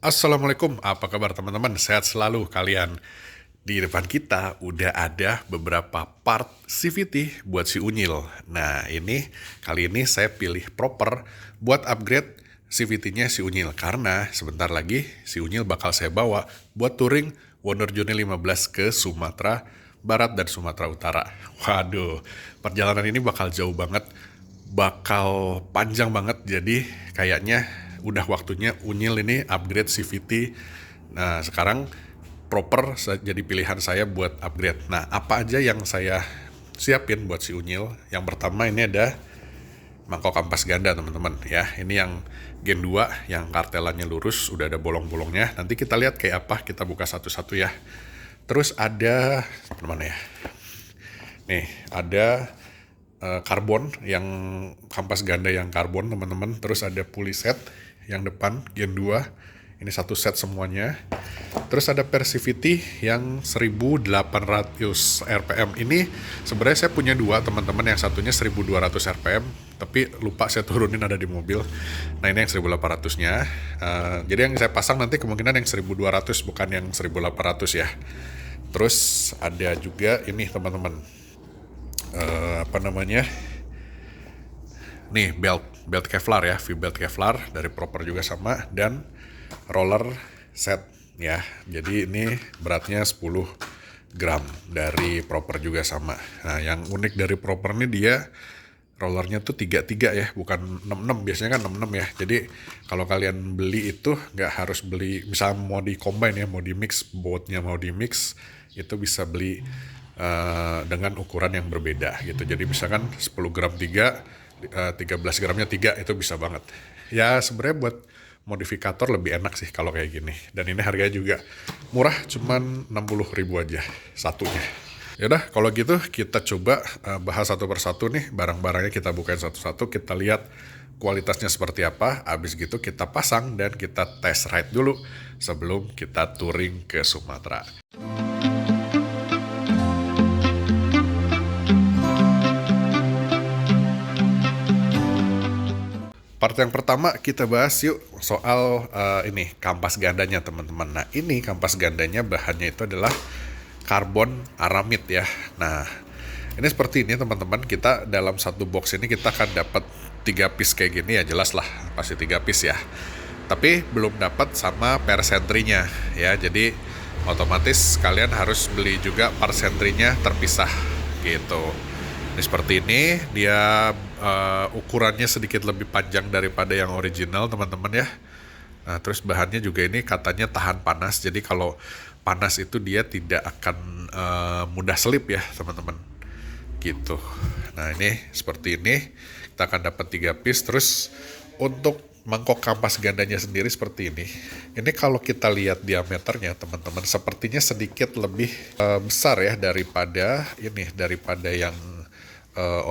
Assalamualaikum, apa kabar teman-teman? Sehat selalu kalian. Di depan kita udah ada beberapa part CVT buat si Unyil. Nah ini, kali ini saya pilih proper buat upgrade CVT-nya si Unyil. Karena sebentar lagi si Unyil bakal saya bawa buat touring Wonder Journey 15 ke Sumatera Barat dan Sumatera Utara. Waduh, perjalanan ini bakal jauh banget, bakal panjang banget, jadi kayaknya udah waktunya Unyil ini upgrade CVT. Nah sekarang proper jadi pilihan saya buat upgrade. Nah apa aja yang saya siapin buat si Unyil? Yang pertama ini ada mangkok kampas ganda teman-teman ya. Ini yang Gen 2 yang kartelannya lurus, udah ada bolong-bolongnya. Nanti kita lihat kayak apa, kita buka satu-satu ya. Terus ada mana ya? Nih ada karbon yang kampas ganda yang karbon teman-teman. Terus ada pulley set yang depan Gen 2. Ini satu set semuanya. Terus ada Persivity yang 1800 RPM. Ini sebenarnya saya punya dua teman-teman, yang satunya 1200 RPM, tapi lupa saya turunin ada di mobil. Nah ini yang 1800-nya. Jadi yang saya pasang nanti kemungkinan yang 1200 bukan yang 1800 ya. Terus ada juga ini teman-teman. Apa namanya? Nih belt Kevlar ya, V-belt Kevlar dari Proper juga sama, dan roller set ya. Jadi ini beratnya 10 gram dari Proper juga sama. Nah yang unik dari Proper ini dia rollernya tuh 33 ya, bukan 66. Biasanya kan 66 ya. Jadi kalau kalian beli itu nggak harus beli, misal mau di combine ya, mau di mix, botnya mau di mix, itu bisa beli dengan ukuran yang berbeda gitu. Jadi misalkan 10 gram 3, 13 gramnya 3, itu bisa banget. Ya sebenarnya buat modifikator lebih enak sih kalau kayak gini. Dan ini harganya juga murah, cuman 60.000 aja satunya. Yaudah kalau gitu kita coba bahas satu persatu nih, barang-barangnya kita bukain satu-satu, kita lihat kualitasnya seperti apa. Abis gitu kita pasang dan kita test ride dulu sebelum kita touring ke Sumatera. Part yang pertama kita bahas yuk soal ini kampas gandanya teman-teman. Nah ini kampas gandanya bahannya itu adalah karbon aramid ya. Nah ini seperti ini teman-teman, kita dalam satu box ini kita akan dapat 3 piece kayak gini ya, jelas lah pasti 3 piece ya. Tapi belum dapat sama per sentrinya ya, jadi otomatis kalian harus beli juga per sentrinya terpisah gitu. Ini seperti ini, dia ukurannya sedikit lebih panjang daripada yang original teman-teman ya. Nah, terus bahannya juga ini katanya tahan panas, jadi kalau panas itu dia tidak akan mudah selip ya teman-teman. Gitu. Nah ini seperti ini, kita akan dapat 3 piece. Terus untuk mangkok kampas gandanya sendiri seperti ini. Ini kalau kita lihat diameternya teman-teman, sepertinya sedikit lebih besar ya daripada yang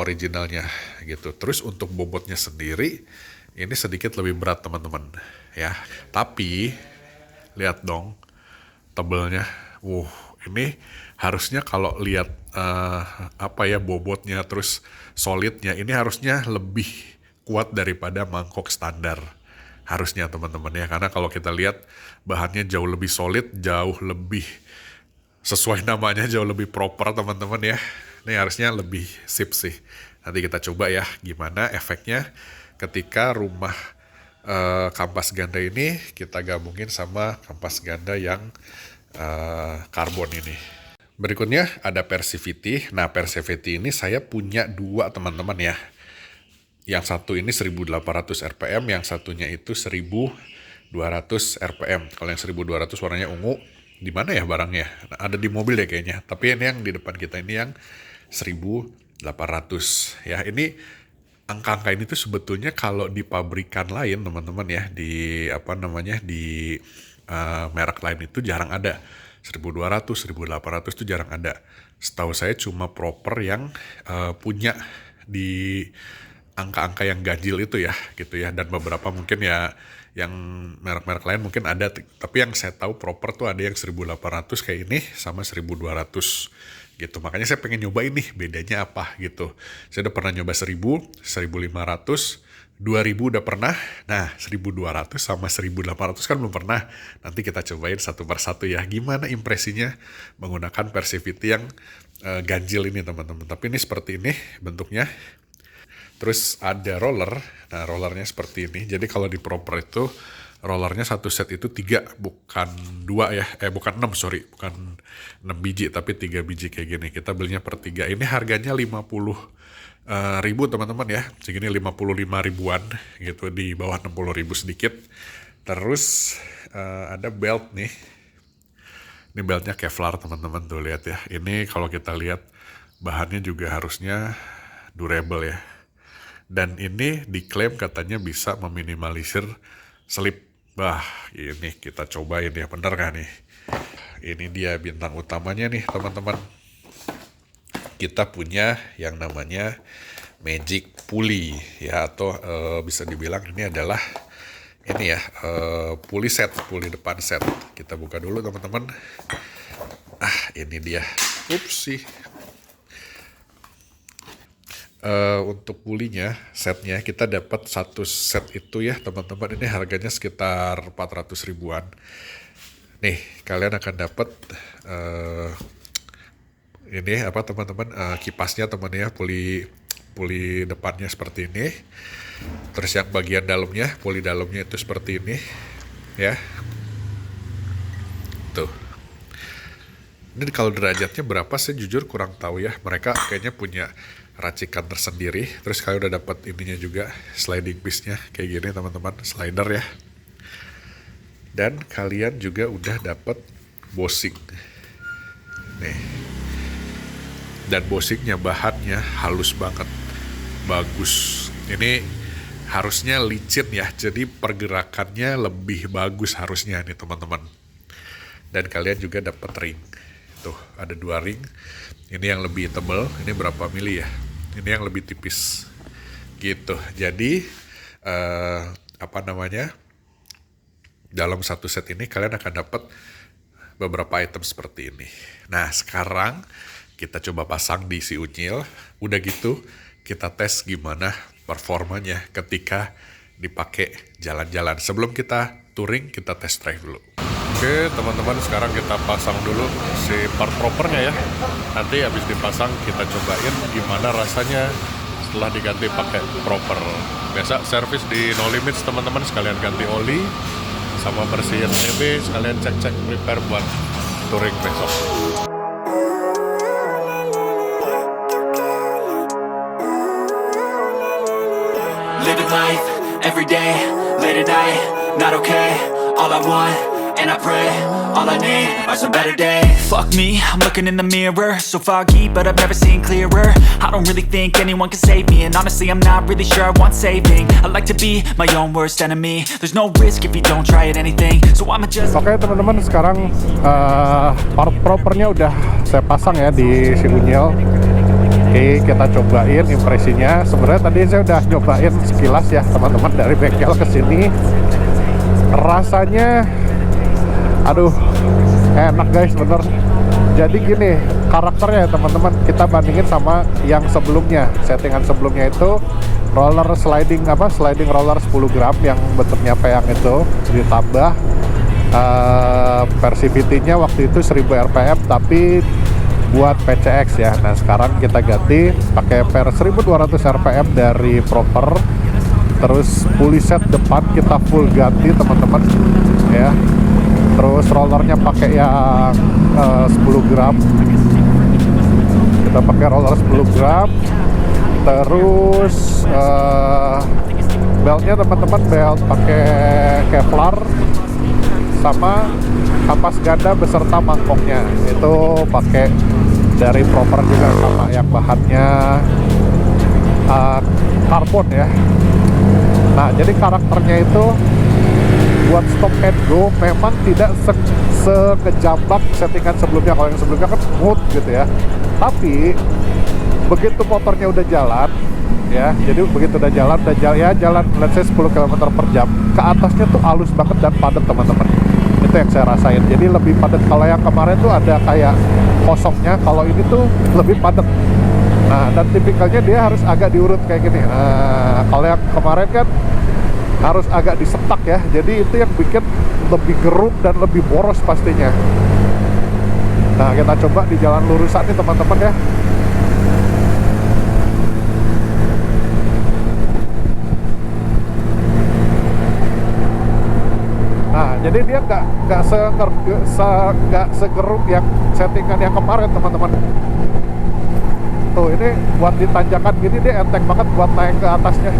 originalnya gitu. Terus untuk bobotnya sendiri ini sedikit lebih berat teman-teman ya. Tapi lihat dong tebelnya. Ini harusnya kalau lihat bobotnya terus solidnya, ini harusnya lebih kuat daripada mangkok standar. Harusnya teman-teman ya, karena kalau kita lihat bahannya jauh lebih solid, jauh lebih sesuai namanya, jauh lebih proper teman-teman ya. Ini harusnya lebih sip sih. Nanti kita coba ya gimana efeknya ketika rumah kampas ganda ini kita gabungin sama kampas ganda yang karbon ini. Berikutnya ada Persivity. Nah Persivity ini saya punya dua teman-teman ya. Yang satu ini 1800 RPM, yang satunya itu 1200 RPM. Kalau yang 1200 warnanya ungu, di mana ya barangnya? Nah, ada di mobil ya kayaknya. Tapi ini yang di depan kita ini yang 1800 ya. Ini angka-angka ini tuh sebetulnya kalau di pabrikan lain teman-teman ya, di merek lain itu jarang ada. 1200, 1800 itu jarang ada. Setahu saya cuma Proper yang punya di angka-angka yang ganjil itu ya gitu ya, dan beberapa mungkin ya yang merek-merek lain mungkin ada, tapi yang saya tahu Proper tuh ada yang 1800 kayak ini sama 1200 gitu. Makanya saya pengen nyoba ini bedanya apa gitu. Saya udah pernah nyoba 1000, 1500 2000 udah pernah, nah 1200 sama 1800 kan belum pernah. Nanti kita cobain satu persatu ya, gimana impresinya menggunakan Persivity yang ganjil ini teman-teman. Tapi ini seperti ini bentuknya. Terus ada roller, nah rollernya seperti ini. Jadi kalau di proper itu rollernya satu set itu 3, bukan 2 ya. Bukan 6, sorry. Bukan 6 biji, tapi 3 biji kayak gini. Kita belinya per 3. Ini harganya 50.000 teman-teman ya. Segini 55 ribuan gitu, di bawah 60.000 sedikit. Terus ada belt nih. Ini beltnya Kevlar teman-teman, tuh lihat ya. Ini kalau kita lihat bahannya juga harusnya durable ya. Dan ini diklaim katanya bisa meminimalisir slip. Wah, ini kita cobain ya, bener gak nih? Ini dia bintang utamanya nih teman-teman. Kita punya yang namanya Magic Pulley ya, atau bisa dibilang ini adalah ini ya, pulley set, pulley depan set. Kita buka dulu teman-teman. Ini dia. Upsi. Untuk pulinya, setnya kita dapat satu set itu ya teman-teman. Ini harganya sekitar 400 ribuan. Nih kalian akan dapat ini apa teman-teman, kipasnya teman ya, puli depannya seperti ini. Terus yang bagian dalamnya, puli dalamnya itu seperti ini ya. Tuh. Ini kalau derajatnya berapa sih jujur kurang tahu ya. Mereka kayaknya punya racikan tersendiri. Terus kalian udah dapat ininya juga, sliding piece-nya kayak gini teman-teman, slider ya. Dan kalian juga udah dapat bossing. Nih. Dan bossingnya bahannya halus banget. Bagus. Ini harusnya licin ya. Jadi pergerakannya lebih bagus harusnya nih teman-teman. Dan kalian juga dapat ring. Tuh, ada 2 ring. Ini yang lebih tebal, ini berapa mili ya? Ini yang lebih tipis. Gitu. Jadi dalam satu set ini kalian akan dapat beberapa item seperti ini. Nah, sekarang kita coba pasang di si Unyil. Udah gitu, kita tes gimana performanya ketika dipakai jalan-jalan. Sebelum kita touring, kita test drive dulu. Oke teman-teman, sekarang kita pasang dulu si part propernya ya. Nanti habis dipasang kita cobain gimana rasanya setelah diganti pakai proper. Biasa servis di No Limits teman-teman, sekalian ganti oli sama bersihin EB, sekalian cek-cek prepare buat touring besok. Living life, every day, late at night, not okay. All I want, and I pray, all I need are some better days. Fuck me, I'm looking in the mirror, so foggy, but I've never seen clearer. I don't really think anyone can save me, and honestly I'm not really sure I want saving. I like to be my own worst enemy. There's no risk if you don't try at anything, so I'ma just... Oke teman-teman, sekarang part propernya udah saya pasang ya di si Unyil. Oke, kita cobain impresinya. Sebenarnya tadi saya udah nyobain sekilas ya teman-teman, dari bengkel ke sini. Rasanya aduh, enak guys, bener. Jadi gini karakternya ya teman-teman, kita bandingin sama yang sebelumnya. Settingan sebelumnya itu roller sliding roller 10 gram yang bentuknya peyang itu, ditambah Persivity-nya waktu itu 1000 rpm tapi buat PCX ya. Nah sekarang kita ganti pakai per 1200 rpm dari proper. Terus pulley set depan kita full ganti teman-teman ya. Terus rollernya pakai yang 10 gram. Kita pakai roller 10 gram. Terus beltnya teman-teman, belt pakai Kevlar sama kapas ganda beserta mangkoknya itu pakai dari proper juga, sama yang bahannya karbon ya. Nah jadi karakternya itu buat stop and go memang tidak sekejambak settingan sebelumnya. Kalau yang sebelumnya kan smooth gitu ya, tapi begitu motornya udah jalan ya, jadi begitu udah jalan jalan let's say 10 km per jam, ke atasnya tuh halus banget dan padat teman-teman. Itu yang saya rasain, jadi lebih padat. Kalau yang kemarin tuh ada kayak kosongnya, kalau ini tuh lebih padat Nah, dan tipikalnya dia harus agak diurut kayak gini. Nah, kalau yang kemarin kan harus agak disetak ya, jadi itu yang bikin lebih gerung dan lebih boros pastinya. Nah, kita coba di jalan lurusan nih teman-teman ya. Nah, jadi dia nggak segerung yang settingan yang kemarin teman-teman. Tuh, ini buat di tanjakan gini dia enteng banget buat naik ke atasnya.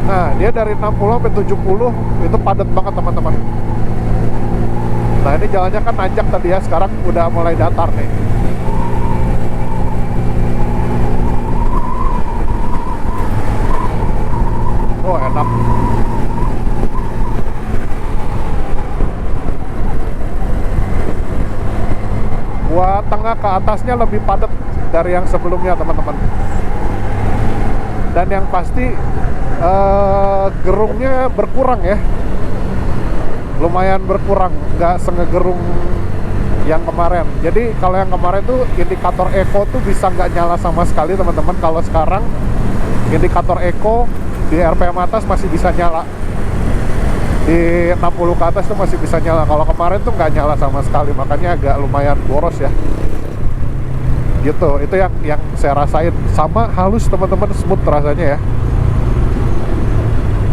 Nah, dia dari 60 sampai 70 itu padat banget teman-teman. Nah, ini jalannya kan nanjak tadi ya, sekarang udah mulai datar nih. Oh, enak. Buat tengah ke atasnya lebih padat dari yang sebelumnya teman-teman. Dan yang pasti gerungnya berkurang ya, lumayan berkurang, nggak sengegerung yang kemarin. Jadi kalau yang kemarin tuh indikator eco tuh bisa nggak nyala sama sekali teman-teman. Kalau sekarang indikator eco di RPM atas masih bisa nyala, di 60 ke atas tuh masih bisa nyala. Kalau kemarin tuh nggak nyala sama sekali, makanya agak lumayan boros ya. Gitu, itu yang saya rasain. Sama halus teman-teman, smooth rasanya ya.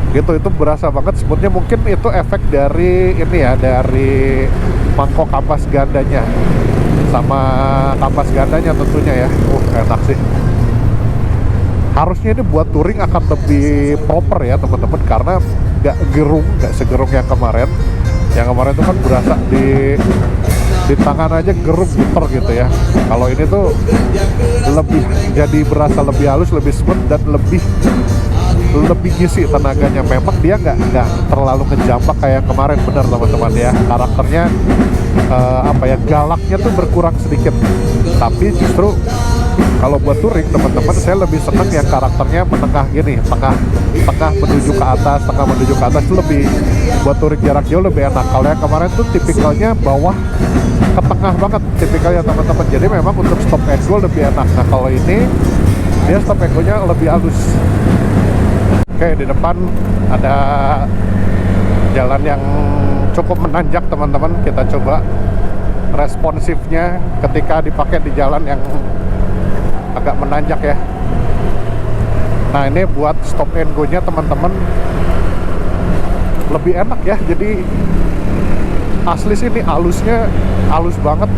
Gitu, itu berasa banget smoothnya. Mungkin itu efek dari ini ya, dari mangkok kampas gandanya sama kampas gandanya tentunya ya. Enak sih. Harusnya ini buat touring akan lebih proper ya teman-teman, karena nggak gerung, nggak segerung yang kemarin. Yang kemarin itu kan berasa di tangan aja gerung gitar gitu ya. Kalau ini tuh lebih jadi berasa lebih halus, lebih smooth, dan lebih ngisi tenaganya. Memang dia nggak terlalu ngejambak kayak yang kemarin, benar teman-teman ya. Karakternya galaknya tuh berkurang sedikit. Tapi justru kalau buat touring teman-teman, saya lebih seneng yang karakternya menengah gini, tengah menuju ke atas, tengah menuju ke atas itu lebih buat touring jarak jauh lebih enak. Kalau yang kemarin tuh tipikalnya bawah ke tengah banget tipikalnya teman-teman. Jadi memang untuk stop and go lebih enak. Nah, kalau ini dia stop and go-nya lebih halus. Oke, di depan ada jalan yang cukup menanjak teman-teman. Kita coba responsifnya ketika dipakai di jalan yang agak menanjak ya. Nah, ini buat stop and go nya teman-teman lebih enak ya. Jadi asli sih ini halusnya halus banget,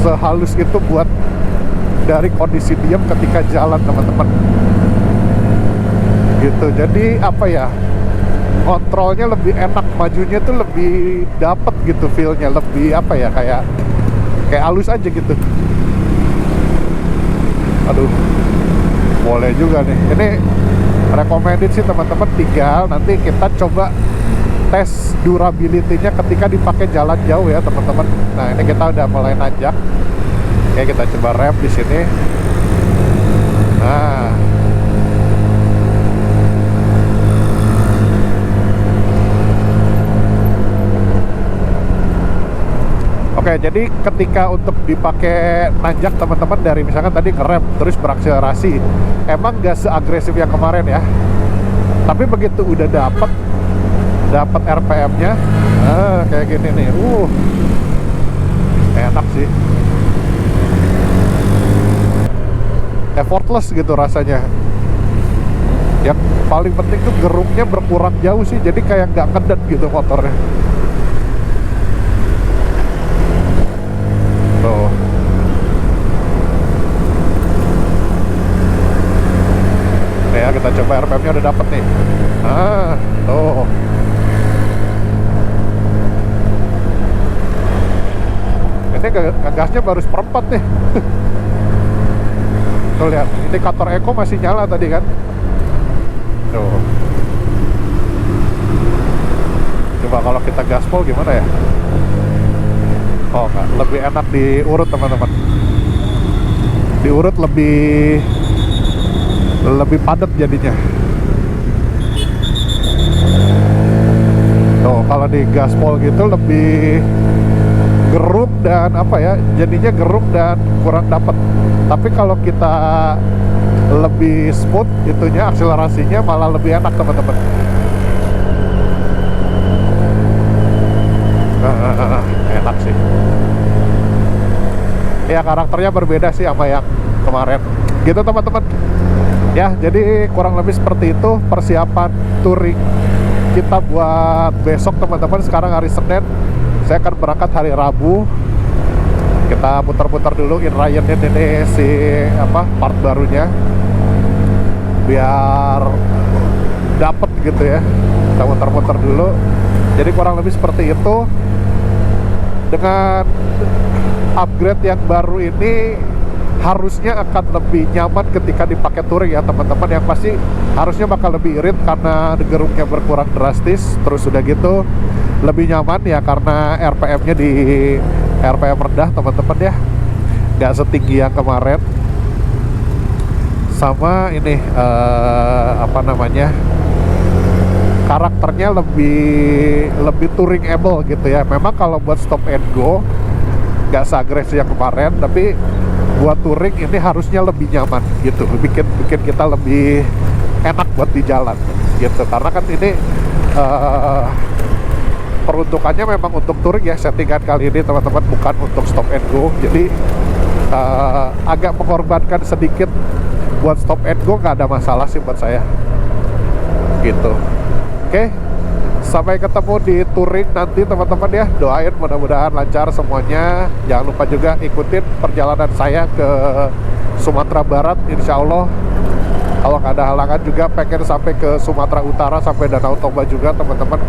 sehalus itu buat dari kondisi diam ketika jalan teman-teman gitu. Jadi apa ya, kontrolnya lebih enak, majunya tuh lebih dapet gitu, feel-nya lebih apa ya, kayak halus aja gitu. Aduh, boleh juga nih. Ini recommended sih teman-teman. Tinggal nanti kita coba tes durability-nya ketika dipakai jalan jauh ya teman-teman. Nah, ini kita udah mulai nanjak. Oke, kita coba rem di sini. Nah, oke, jadi ketika untuk dipakai nanjak teman-teman, dari misalkan tadi ngerem terus berakselerasi, emang gak seagresif yang kemarin ya. Tapi begitu udah dapat RPM-nya, kayak gini nih, enak sih, effortless gitu rasanya. Yang paling penting tuh gerungnya berkurang jauh sih, jadi kayak nggak ngedet gitu motornya. Tuh. Nih ya, kita coba RPM-nya udah dapet nih. Tuh. Ini gasnya baru seperempat nih. Tuh lihat, indikator eco masih nyala tadi kan. Tuh. Coba kalau kita gaspol gimana ya? Oh enggak, lebih enak diurut teman-teman. Diurut lebih padat jadinya. Tuh, kalau di gaspol gitu lebih geruk dan apa ya, jadinya geruk dan kurang dapat. Tapi kalau kita lebih smooth itunya, akselerasinya malah lebih enak teman-teman. Enak sih ya, karakternya berbeda sih sama yang kemarin gitu teman-teman ya. Jadi kurang lebih seperti itu persiapan touring kita buat besok teman-teman. Sekarang hari Senin, saya akan berangkat hari Rabu. Kita putar-putar dulu Ryan ini si apa part barunya biar dapet gitu ya. Kita putar-putar dulu. Jadi kurang lebih seperti itu. Dengan upgrade yang baru ini harusnya akan lebih nyaman ketika dipakai touring ya teman-teman. Yang pasti harusnya bakal lebih irit karena gerungnya berkurang drastis. Terus udah gitu lebih nyaman ya karena RPM-nya di RPM rendah teman-teman ya, nggak setinggi yang kemarin. Sama ini apa namanya, karakternya lebih touringable gitu ya. Memang kalau buat stop and go nggak seagresif yang kemarin, tapi buat touring ini harusnya lebih nyaman gitu, bikin kita lebih enak buat di jalan gitu. Karena kan ini peruntukannya memang untuk touring ya, settingan kali ini teman-teman, bukan untuk stop and go. Jadi agak mengorbankan sedikit buat stop and go, nggak ada masalah sih buat saya gitu. Oke, sampai ketemu di touring nanti teman-teman ya. Doain mudah-mudahan lancar semuanya. Jangan lupa juga ikutin perjalanan saya ke Sumatera Barat, insya Allah. Kalau nggak ada halangan juga pengen sampai ke Sumatera Utara, sampai Danau Toba juga teman-teman.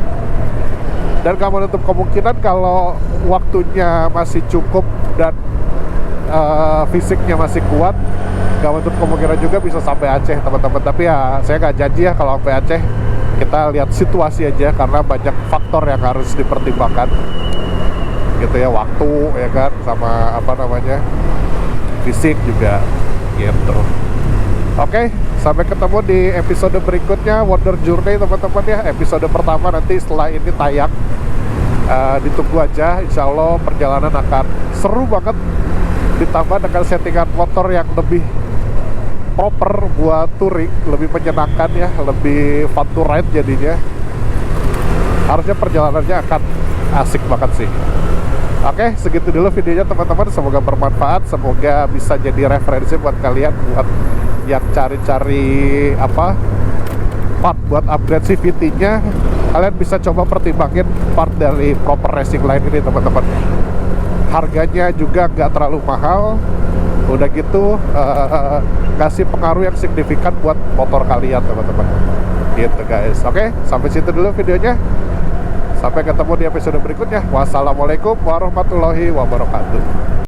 Dan gak menutup kemungkinan kalau waktunya masih cukup dan fisiknya masih kuat, gak menutup kemungkinan juga bisa sampai Aceh teman-teman. Tapi ya saya nggak janji ya kalau sampai Aceh. Kita lihat situasi aja karena banyak faktor yang harus dipertimbangkan gitu ya, waktu ya kan, sama apa namanya, fisik juga gitu. Oke, sampai ketemu di episode berikutnya Wonder Journey teman-teman ya. Episode pertama nanti setelah ini tayang. Ditunggu aja, insya Allah perjalanan akan seru banget. Ditambah dengan settingan motor yang lebih proper buat touring, lebih menyenangkan ya, lebih fun to ride jadinya. Harusnya perjalanannya akan asik banget sih. Oke, segitu dulu videonya teman-teman. Semoga bermanfaat, semoga bisa jadi referensi buat kalian buat yang cari-cari apa part buat upgrade CVT-nya. Kalian bisa coba pertimbangin part dari Proper Racing Line ini teman-teman. Harganya juga nggak terlalu mahal. Udah gitu kasih pengaruh yang signifikan buat motor kalian teman-teman gitu guys. Oke, sampai situ dulu videonya. Sampai ketemu di episode berikutnya. Wassalamualaikum warahmatullahi wabarakatuh.